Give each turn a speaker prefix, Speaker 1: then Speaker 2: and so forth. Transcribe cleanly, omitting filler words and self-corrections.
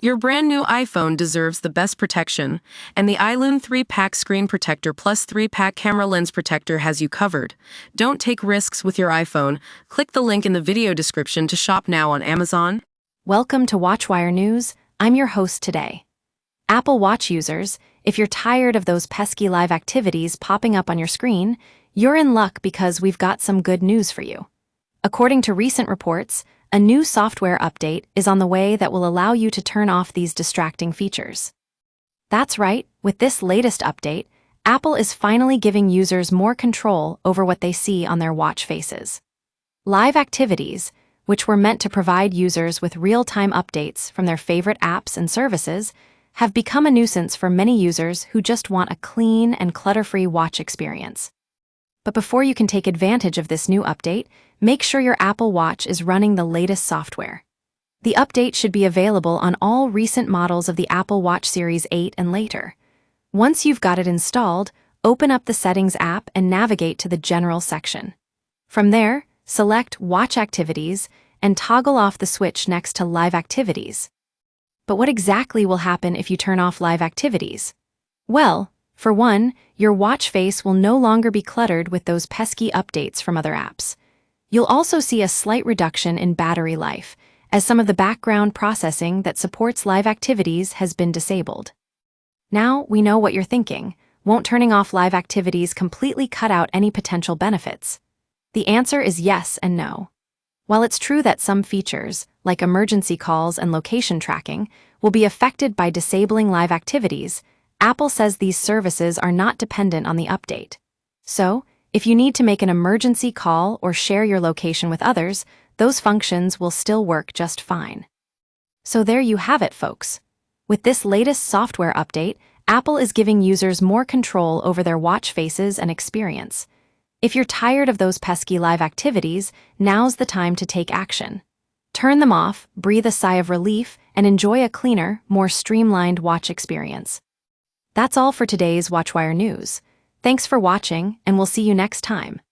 Speaker 1: Your brand new iPhone deserves the best protection, and the iLune 3-Pack Screen Protector plus 3-Pack Camera Lens Protector has you covered. Don't take risks with your iPhone. Click the link in the video description to shop now on Amazon.
Speaker 2: Welcome to WatchWire News. I'm your host today. Apple Watch users, if you're tired of those pesky live activities popping up on your screen, you're in luck because we've got some good news for you. According to recent reports, a new software update is on the way that will allow you to turn off these distracting features. That's right, with this latest update, Apple is finally giving users more control over what they see on their watch faces. Live activities, which were meant to provide users with real-time updates from their favorite apps and services, have become a nuisance for many users who just want a clean and clutter-free watch experience. But before you can take advantage of this new update, make sure your Apple Watch is running the latest software. The update should be available on all recent models of the Apple Watch Series 8 and later. Once you've got it installed, open up the Settings app and navigate to the General section. From there, select Watch Activities and toggle off the switch next to Live Activities. But what exactly will happen if you turn off Live Activities? Well, for one, your watch face will no longer be cluttered with those pesky updates from other apps. You'll also see a slight reduction in battery life, as some of the background processing that supports live activities has been disabled. Now we know what you're thinking. Won't turning off live activities completely cut out any potential benefits? The answer is yes and no. While it's true that some features, like emergency calls and location tracking, will be affected by disabling live activities, Apple says these services are not dependent on the update. So, if you need to make an emergency call or share your location with others, those functions will still work just fine. So there you have it, folks. With this latest software update, Apple is giving users more control over their watch faces and experience. If you're tired of those pesky live activities, now's the time to take action. Turn them off, breathe a sigh of relief, and enjoy a cleaner, more streamlined watch experience. That's all for today's WatchWire News. Thanks for watching, and we'll see you next time.